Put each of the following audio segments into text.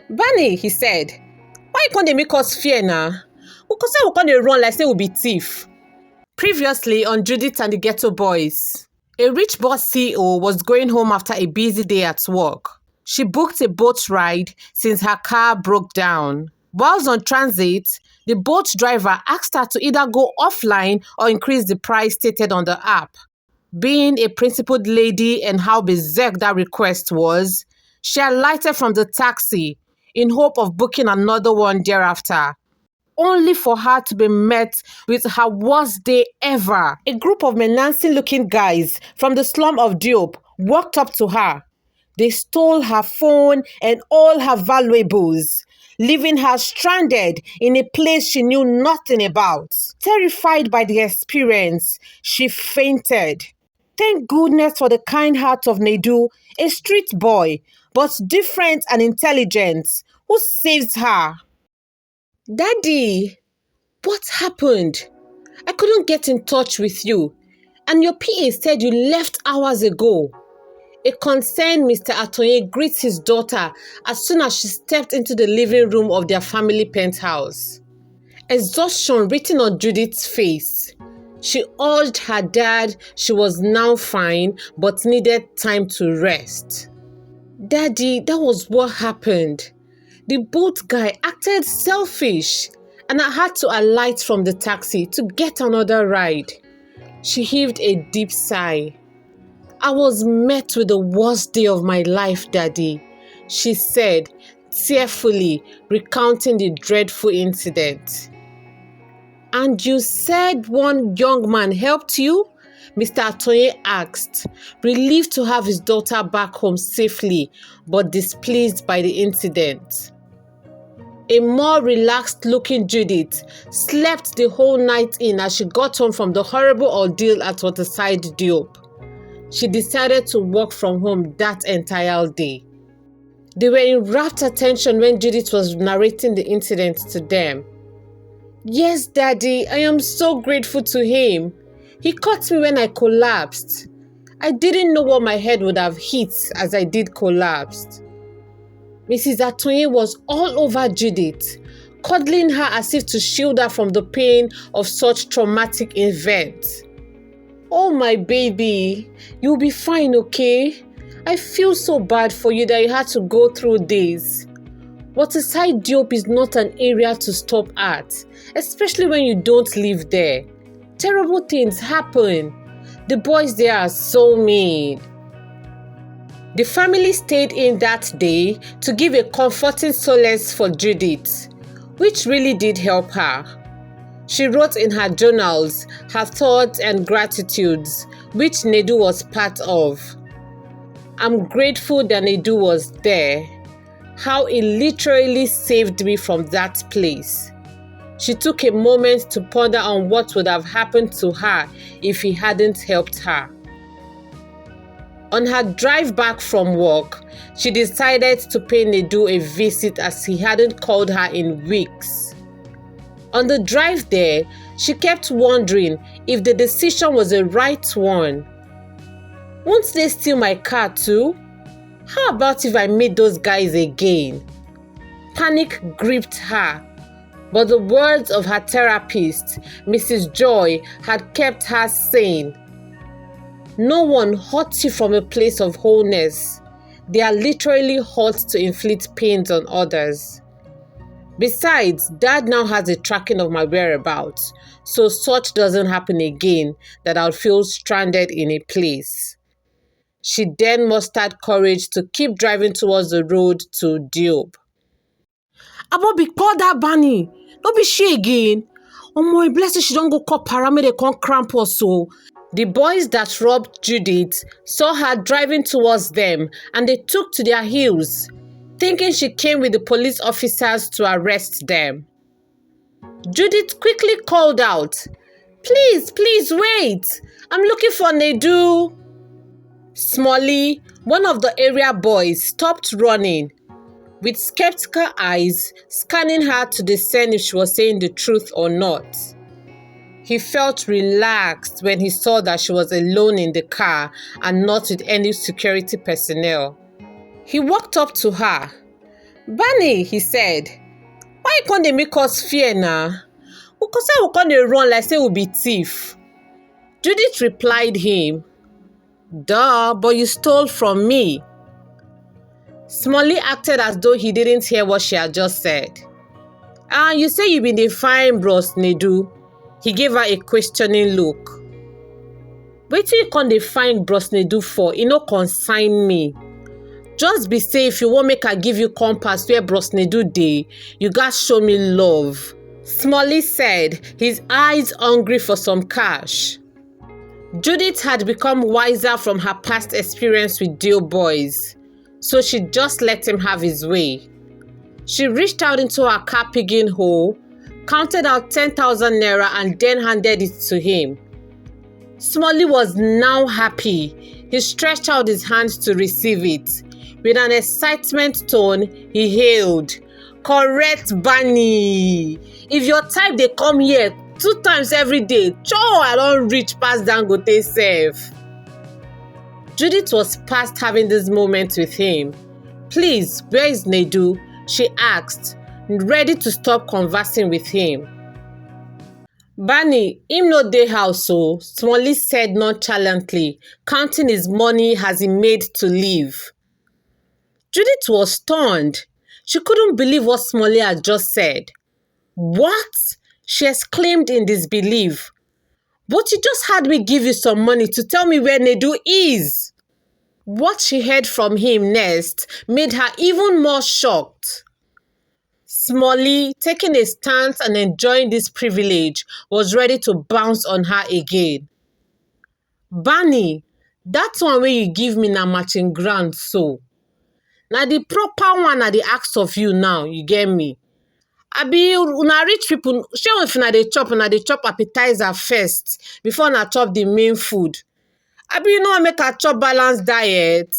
"Bunny," he said, "why can't they make us fear now? Because we can't run like say we be thief." Previously on Judith and the Ghetto Boys, a rich boss CEO was going home after a busy day at work. She booked a boat ride since her car broke down. Whilst on transit, the boat driver asked her to either go offline or increase the price stated on the app. Being a principled lady and how berserk that request was, she alighted from the taxi in hope of booking another one thereafter, only for her to be met with her worst day ever. A group of menacing-looking guys from the slum of Diobu walked up to her. They stole her phone and all her valuables, leaving her stranded in a place she knew nothing about. Terrified by the experience, she fainted. Thank goodness for the kind heart of Nedu, a street boy, but different and intelligent, who saved her. "Daddy, what happened? I couldn't get in touch with you, and your PA said you left hours ago." A concerned Mr. Atonye greets his daughter as soon as she stepped into the living room of their family penthouse. Exhaustion written on Judith's face. She urged her dad she was now fine but needed time to rest. "Daddy, that was what happened. The boat guy acted selfish and I had to alight from the taxi to get another ride." She heaved a deep sigh. "I was met with the worst day of my life, Daddy," she said, tearfully recounting the dreadful incident. "And you said one young man helped you?" Mr. Atonye asked, relieved to have his daughter back home safely, but displeased by the incident. A more relaxed-looking Judith slept the whole night in as she got home from the horrible ordeal at waterside Diobu. She decided to work from home that entire day. They were in rapt attention when Judith was narrating the incident to them. "Yes, Daddy, I am so grateful to him. He caught me when I collapsed. I didn't know what my head would have hit as I did collapse." Mrs. Atonye was all over Judith, cuddling her as if to shield her from the pain of such traumatic event. "Oh, my baby, you'll be fine, okay? I feel so bad for you that you had to go through this. Waterside Diobu is not an area to stop at, especially when you don't live there. Terrible things happen. The boys there are so mean." The family stayed in that day to give a comforting solace for Judith, which really did help her. She wrote in her journals her thoughts and gratitudes, which Nedu was part of. "I'm grateful that Nedu was there. How he literally saved me from that place." She took a moment to ponder on what would have happened to her if he hadn't helped her. On her drive back from work, she decided to pay Nedu a visit as he hadn't called her in weeks. On the drive there, she kept wondering if the decision was the right one. Won't they steal my car too? How about if I meet those guys again? Panic gripped her, but the words of her therapist, Mrs. Joy, had kept her sane. No one hurts you from a place of wholeness. They are literally hurt to inflict pains on others. Besides, Dad now has a tracking of my whereabouts, so such doesn't happen again that I'll feel stranded in a place. She then mustered courage to keep driving towards the road to Diobu. "Abobi, call that Bunny. Don't be she again. Oh my blessing, she don't go call paramedic, can't cramp us so." The boys that robbed Judith saw her driving towards them and they took to their heels, thinking she came with the police officers to arrest them. Judith quickly called out, Please wait. I'm looking for Nedu." Smallie, one of the area boys, stopped running, with skeptical eyes scanning her to discern if she was saying the truth or not. He felt relaxed when he saw that she was alone in the car and not with any security personnel. He walked up to her. Bunny, he said, why can't they make us fear now? Because I will come they run like say we be thief. Judith replied him, duh, but you stole from me. Smallie acted as though he didn't hear what she had just said. You say you been dey find bros Nedu. He gave her a questioning look. Wetin you come dey find bros Nedu for? E no concern me. Just be say if you wan make I give you compass where bros Nedu dey, you gats show me love. Smallie said, his eyes hungry for some cash. Judith had become wiser from her past experience with Dio boys, so she just let him have his way. She reached out into her car pigging hole, counted out 10,000 naira and then handed it to him. Smallie was now happy. He stretched out his hands to receive it. With an excitement tone, he hailed, correct Bunny. If your type they come here 2 times every day, I don't reach past Dangote sef. Judith was past having this moment with him. Please, where is Nedu? She asked, ready to stop conversing with him. Bunny, him no dey house so, Smallie said nonchalantly, counting his money as he made to leave. Judith was stunned. She couldn't believe what Smallie had just said. What? She exclaimed in disbelief. But you just had me give you some money to tell me where Nedu is. What she heard from him next made her even more shocked. Smallie, taking a stance and enjoying this privilege, was ready to bounce on her again. Bunny, that one wey you give me na matching ground so. Na the proper one I dey ask of you now, you get me? Abi una rich people, shey if una dey chop appetizer first before una chop the main food. Abi you no wan make I chop balanced diet?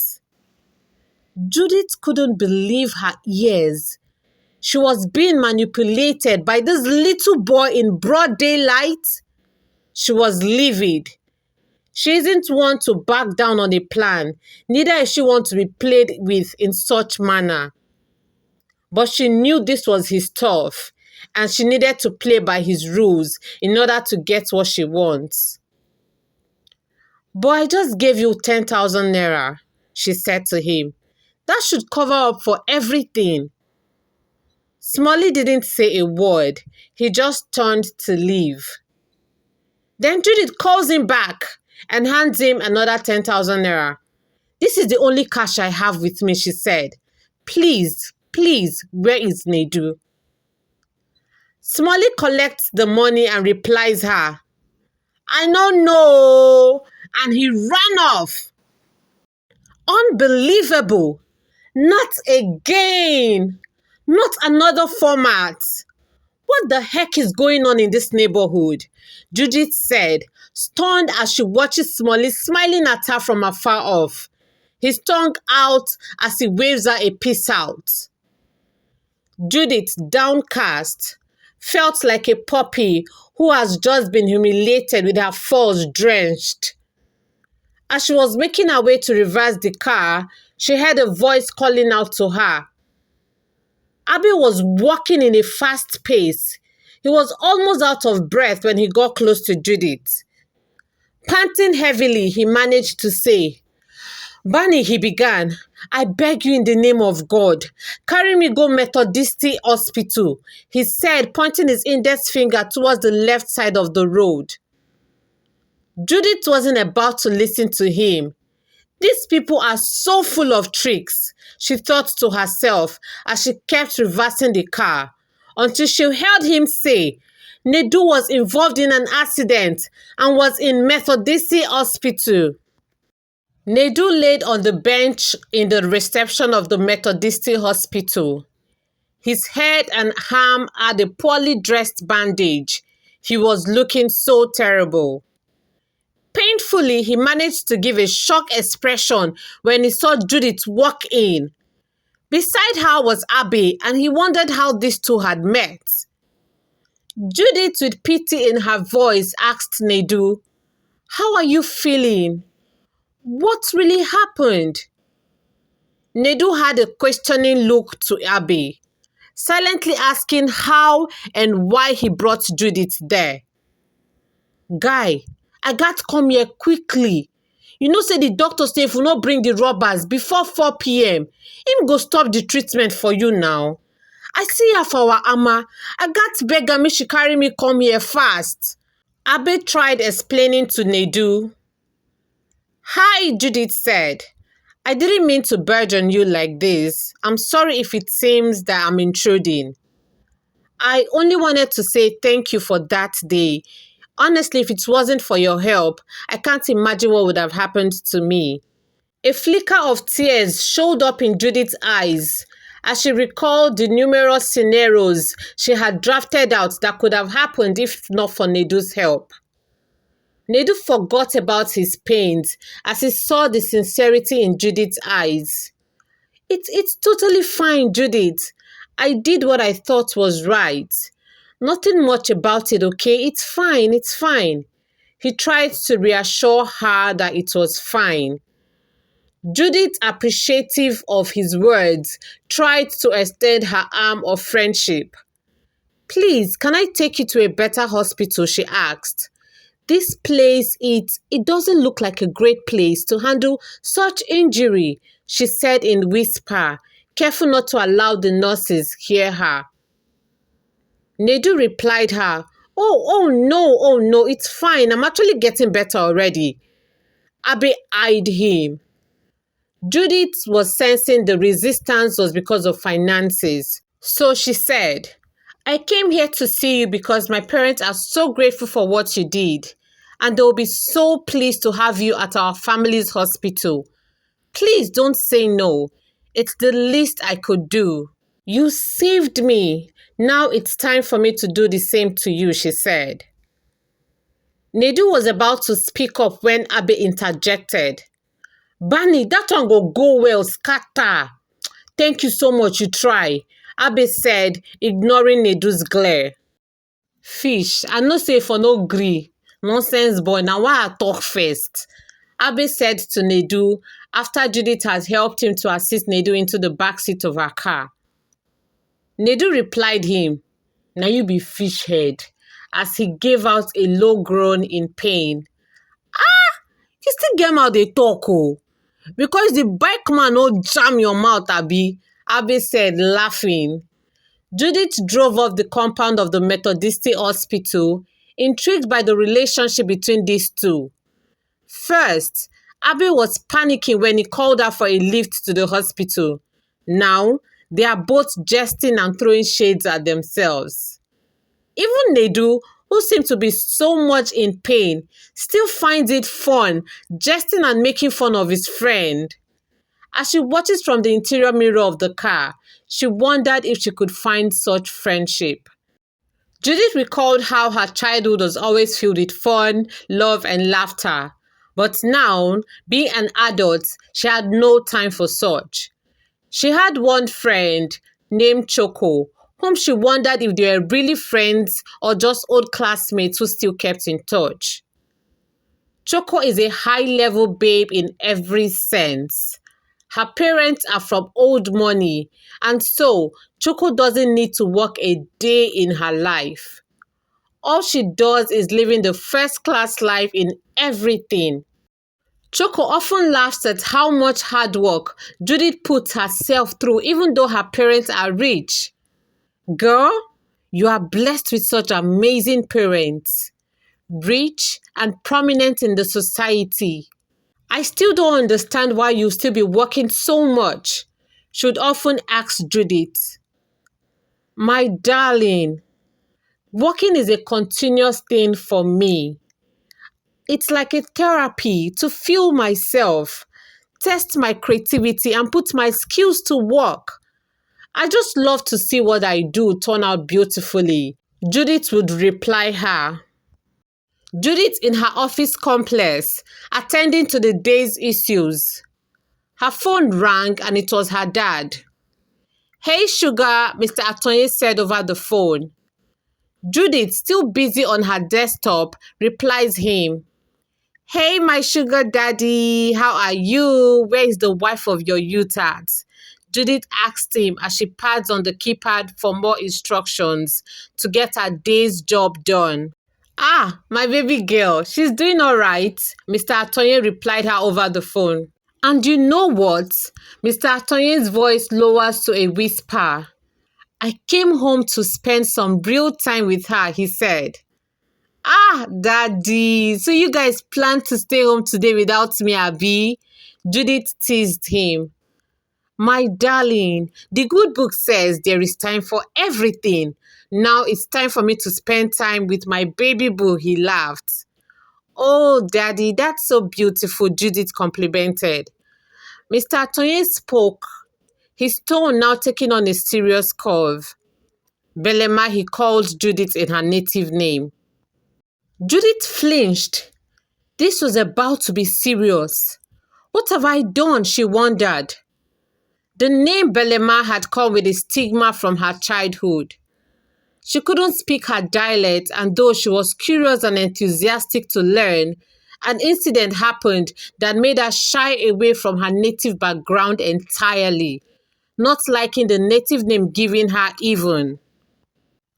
Judith couldn't believe her ears. She was being manipulated by this little boy in broad daylight. She was livid. She isn't one to back down on a plan, neither is she one to be played with in such manner. But she knew this was his turf, and she needed to play by his rules in order to get what she wants. But I just gave you 10,000 naira, she said to him. That should cover up for everything. Smallie didn't say a word. He just turned to leave. Then Judith calls him back and hands him another 10,000 naira. This is the only cash I have with me, she said. Please, where is Nedu? Smallie collects the money and replies her, I don't know. And he ran off. Unbelievable. Not again. Not another format. What the heck is going on in this neighborhood? Judith said, stunned as she watches Smallie smiling at her from afar off. His tongue out as he waves her a peace out. Judith, downcast, felt like a puppy who has just been humiliated with her furs drenched. As she was making her way to reverse the car, she heard a voice calling out to her. Abbey was walking in a fast pace. He was almost out of breath when he got close to Judith. Panting heavily, he managed to say, Bunny, he began, I beg you in the name of God, carry me go Methodist Hospital, he said, pointing his index finger towards the left side of the road. Judith wasn't about to listen to him. These people are so full of tricks, she thought to herself as she kept reversing the car, until she heard him say Nedu was involved in an accident and was in Methodist Hospital. Nedu laid on the bench in the reception of the Methodist Hospital. His head and arm had a poorly dressed bandage. He was looking so terrible. Painfully, he managed to give a shocked expression when he saw Judith walk in. Beside her was Abbey, and he wondered how these two had met. Judith, with pity in her voice, asked Nedu, How are you feeling? What really happened? Nedu had a questioning look to Abbey, silently asking how and why he brought Judith there. Guy, I got come here quickly. You know say the doctor say if we no bring the robbers before 4 p.m, him go stop the treatment for you now. I see her for our ama. I got beg her make she carry me come here fast. Abbey tried explaining to Nedu. Hi, Judith said. I didn't mean to burden you like this. I'm sorry if it seems that I'm intruding. I only wanted to say thank you for that day. Honestly, if it wasn't for your help, I can't imagine what would have happened to me. A flicker of tears showed up in Judith's eyes as she recalled the numerous scenarios she had drafted out that could have happened if not for Nedu's help. Nedu forgot about his pains as he saw the sincerity in Judith's eyes. It's totally fine, Judith. I did what I thought was right. Nothing much about it, okay? It's fine, it's fine. He tried to reassure her that it was fine. Judith, appreciative of his words, tried to extend her arm of friendship. Please, can I take you to a better hospital? She asked. This place, it doesn't look like a great place to handle such injury, she said in whisper, careful not to allow the nurses hear her. Nedu replied her, oh no, it's fine. I'm actually getting better already. Abbey eyed him. Judith was sensing the resistance was because of finances. So she said, I came here to see you because my parents are so grateful for what you did. And they will be so pleased to have you at our family's hospital. Please don't say no. It's the least I could do. You saved me. Now it's time for me to do the same to you, she said. Nedu was about to speak up when Abbey interjected. Bunny, that one go well, scatter. Thank you so much, you try, Abbey said, ignoring Nedu's glare. Fish, I no say for no gree. Nonsense boy, now why I talk first? Abbey said to Nedu after Judith has helped him to assist Nedu into the back seat of her car. Nedu replied him, now you be fish head, as he gave out a low groan in pain. You still get mouth they talk, oh. Because the bike man no jam your mouth, Abbey said, laughing. Judith drove off the compound of the Methodist hospital, intrigued by the relationship between these two. First, Abbey was panicking when he called her for a lift to the hospital. Now, they are both jesting and throwing shades at themselves. Even Nedu, who seemed to be so much in pain, still finds it fun, jesting and making fun of his friend. As she watches from the interior mirror of the car, she wondered if she could find such friendship. Judith recalled how her childhood was always filled with fun, love, and laughter. But now, being an adult, she had no time for such. She had one friend named Choco, whom she wondered if they were really friends or just old classmates who still kept in touch. Choco is a high-level babe in every sense. Her parents are from old money, and so Choco doesn't need to work a day in her life. All she does is living the first-class life in everything. Choco often laughs at how much hard work Judith puts herself through even though her parents are rich. Girl, you are blessed with such amazing parents, rich and prominent in the society. I still don't understand why you still be working so much, she'd often ask Judith. My darling, working is a continuous thing for me. It's like a therapy to fuel myself, test my creativity, and put my skills to work. I just love to see what I do turn out beautifully, Judith would reply her. Judith in her office complex, attending to the day's issues. Her phone rang and it was her dad. Hey, sugar, Mr. Atonye said over the phone. Judith, still busy on her desktop, replies him. Hey, my sugar daddy, how are you? Where is the wife of your youth at? Judith asked him as she pads on the keypad for more instructions to get her day's job done. Ah, my baby girl, she's doing all right, Mr. Atonye replied her over the phone. And you know what? Mr. Atonye's voice lowers to a whisper. I came home to spend some real time with her, he said. Ah, Daddy, so you guys plan to stay home today without me, Abbey? Judith teased him. My darling, the good book says there is time for everything. Now it's time for me to spend time with my baby boo, he laughed. Oh, Daddy, that's so beautiful, Judith complimented. Mr. Atonye spoke, his tone now taking on a serious curve. Belema, he called Judith in her native name. Judith flinched. This was about to be serious. What have I done? She wondered. The name Belema had come with a stigma from her childhood. She couldn't speak her dialect, and though she was curious and enthusiastic to learn, an incident happened that made her shy away from her native background entirely, not liking the native name given her even.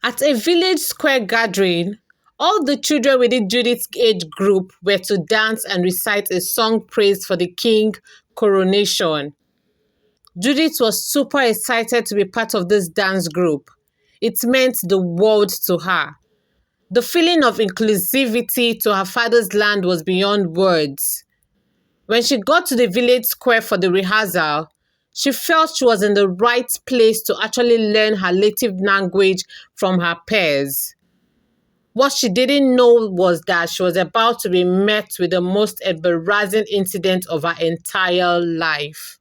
At a village square gathering, all the children within Judith's age group were to dance and recite a song praise for the king coronation. Judith was super excited to be part of this dance group. It meant the world to her. The feeling of inclusivity to her father's land was beyond words. When she got to the village square for the rehearsal, she felt she was in the right place to actually learn her native language from her peers. What she didn't know was that she was about to be met with the most embarrassing incident of her entire life.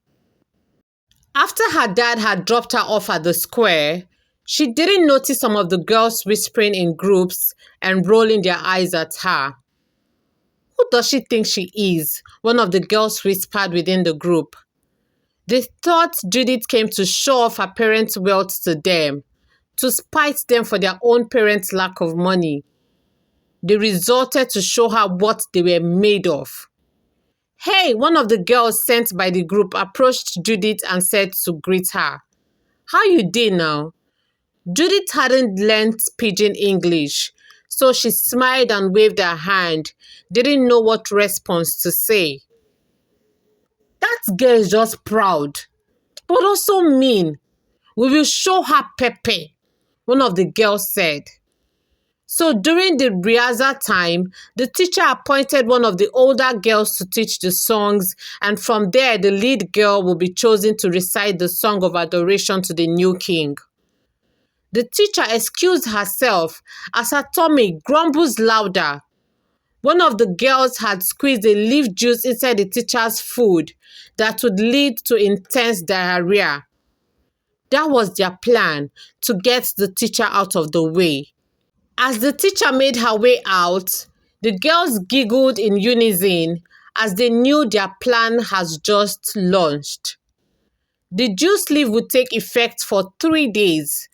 After her dad had dropped her off at the square, she didn't notice some of the girls whispering in groups and rolling their eyes at her. Who does she think she is? One of the girls whispered within the group. They thought Judith came to show off her parents' wealth to them, to spite them for their own parents' lack of money. They resorted to show her what they were made of. Hey, one of the girls sent by the group approached Judith and said to greet her. How you doing now? Judith hadn't learnt Pidgin English, so she smiled and waved her hand, didn't know what response to say. That girl is just proud, but also mean. We will show her Pepe, one of the girls said. So during the rehearsal time, the teacher appointed one of the older girls to teach the songs, and from there the lead girl will be chosen to recite the song of adoration to the new king. The teacher excused herself as her tummy grumbles louder. One of the girls had squeezed a leaf juice inside the teacher's food that would lead to intense diarrhea. That was their plan, to get the teacher out of the way. As the teacher made her way out, the girls giggled in unison as they knew their plan has just launched. The juice leaf would take effect for 3 days.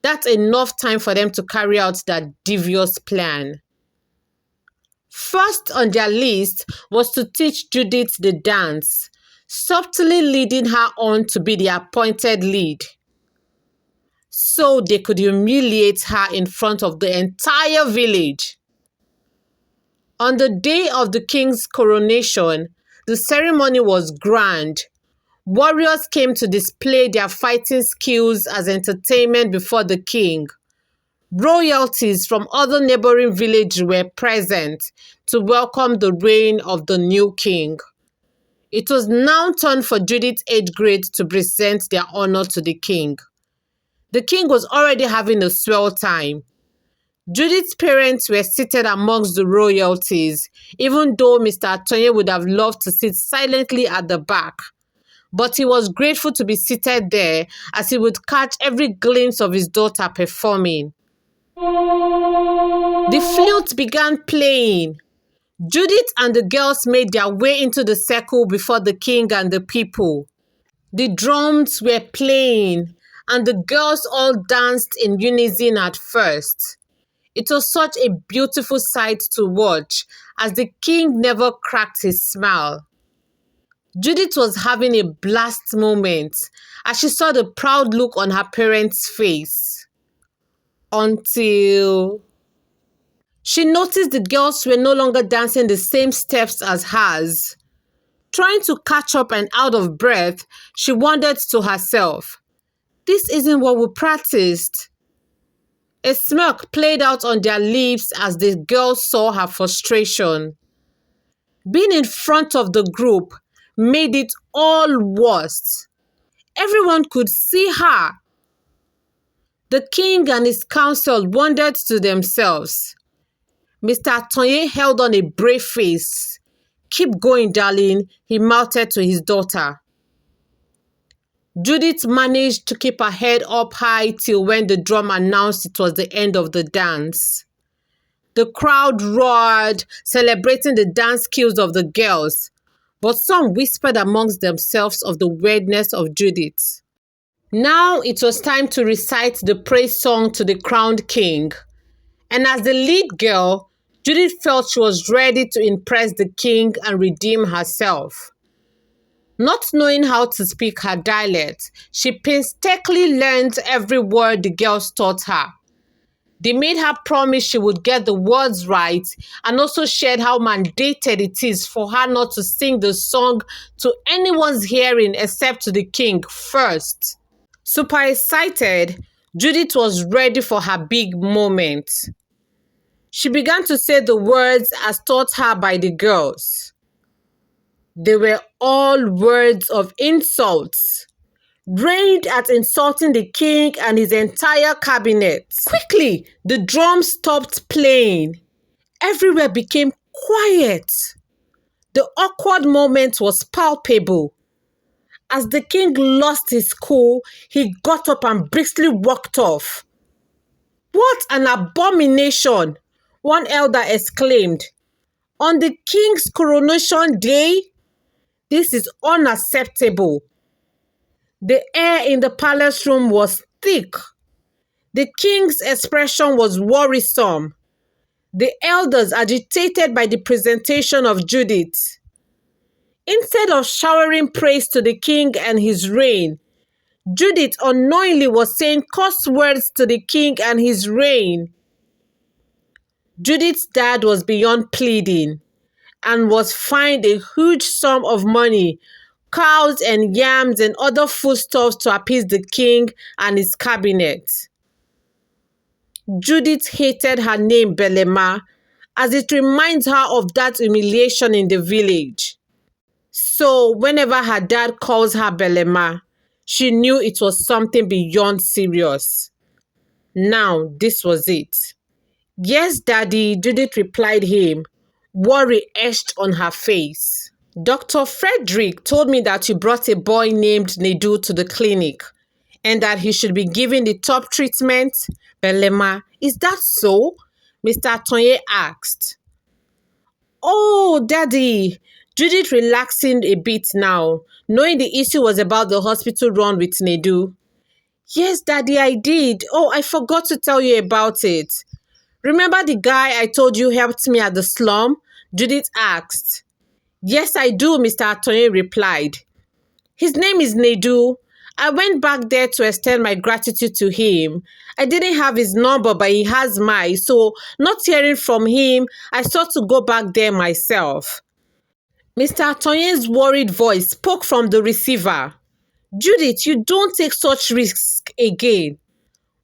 That's enough time for them to carry out that devious plan. First on their list was to teach Judith the dance, subtly leading her on to be the appointed lead, so they could humiliate her in front of the entire village. On the day of the king's coronation, the ceremony was grand. Warriors came to display their fighting skills as entertainment before the king. Royalties from other neighboring villages were present to welcome the reign of the new king. It was now turn for Judith's age grade to present their honor to the king. The king was already having a swell time. Judith's parents were seated amongst the royalties, even though Mr. Atonye would have loved to sit silently at the back. But he was grateful to be seated there as he would catch every glimpse of his daughter performing. The flute began playing. Judith and the girls made their way into the circle before the king and the people. The drums were playing, and the girls all danced in unison at first. It was such a beautiful sight to watch, as the king never cracked his smile. Judith was having a blast moment as she saw the proud look on her parents' face. Until she noticed the girls were no longer dancing the same steps as hers. Trying to catch up and out of breath, she wondered to herself, "This isn't what we practiced." A smirk played out on their lips as the girls saw her frustration. Being in front of the group made it all worse. Everyone could see her. The king and his council wondered to themselves. Mr. Atonye held on a brave face. "Keep going, darling," he mouthed to his daughter. Judith managed to keep her head up high till when the drum announced it was the end of the dance. The crowd roared, celebrating the dance skills of the girls, but some whispered amongst themselves of the weirdness of Judith. Now it was time to recite the praise song to the crowned king. And as the lead girl, Judith felt she was ready to impress the king and redeem herself. Not knowing how to speak her dialect, she painstakingly learned every word the girls taught her. They made her promise she would get the words right and also shared how mandated it is for her not to sing the song to anyone's hearing except to the king first. Super excited, Judith was ready for her big moment. She began to say the words as taught her by the girls. They were all words of insults, aimed at insulting the king and his entire cabinet. Quickly, the drums stopped playing. Everywhere became quiet. The awkward moment was palpable. As the king lost his cool, he got up and briskly walked off. "What an abomination!" one elder exclaimed. "On the king's coronation day? This is unacceptable." The air in the palace room was thick. The king's expression was worrisome. The elders agitated by the presentation of Judith. Instead of showering praise to the king and his reign, Judith unknowingly was saying curse words to the king and his reign. Judith's dad was beyond pleading and was fined a huge sum of money, cows and yams and other foodstuffs to appease the king and his cabinet. Judith hated her name Belema as it reminds her of that humiliation in the village. So whenever her dad calls her Belema, she knew it was something beyond serious. Now this was it. "Yes, Daddy," Judith replied him, worry etched on her face. "Dr. Frederick told me that you brought a boy named Nedu to the clinic and that he should be given the top treatment." "Belema, is that so?" Mr. Atonye asked. "Oh, Daddy," Judith relaxing a bit now, knowing the issue was about the hospital run with Nedu. "Yes, Daddy, I did. Oh, I forgot to tell you about it. Remember the guy I told you helped me at the slum?" Judith asked. "Yes, I do," Mr. Atonye replied. "His name is Nedu. I went back there to extend my gratitude to him. I didn't have his number, but he has mine, so not hearing from him, I thought to go back there myself." Mr. Atonye's worried voice spoke from the receiver. "Judith, you don't take such risks again.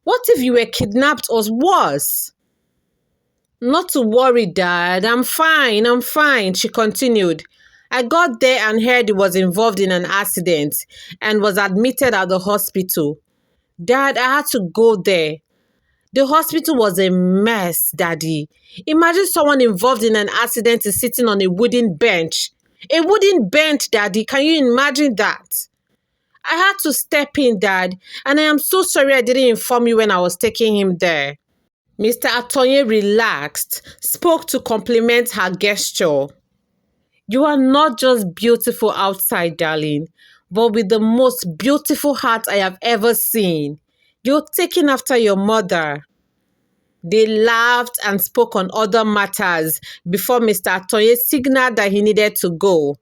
What if you were kidnapped or worse?" "Not to worry, Dad. I'm fine," she continued. "I got there and heard he was involved in an accident and was admitted at the hospital. Dad, I had to go there. The hospital was a mess, Daddy. Imagine someone involved in an accident is sitting on a wooden bench. A wooden bench, Daddy. Can you imagine that? I had to step in, Dad, and I am so sorry I didn't inform you when I was taking him there." Mr. Atonye relaxed, spoke to compliment her gesture. "You are not just beautiful outside, darling, but with the most beautiful heart I have ever seen. You're taking after your mother." They laughed and spoke on other matters before Mr. Atonye signaled that he needed to go.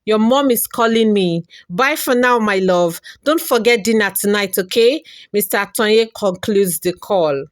Your mom is calling me. Bye for now, my love. Don't forget dinner tonight, okay? Mr. Atonye concludes the call.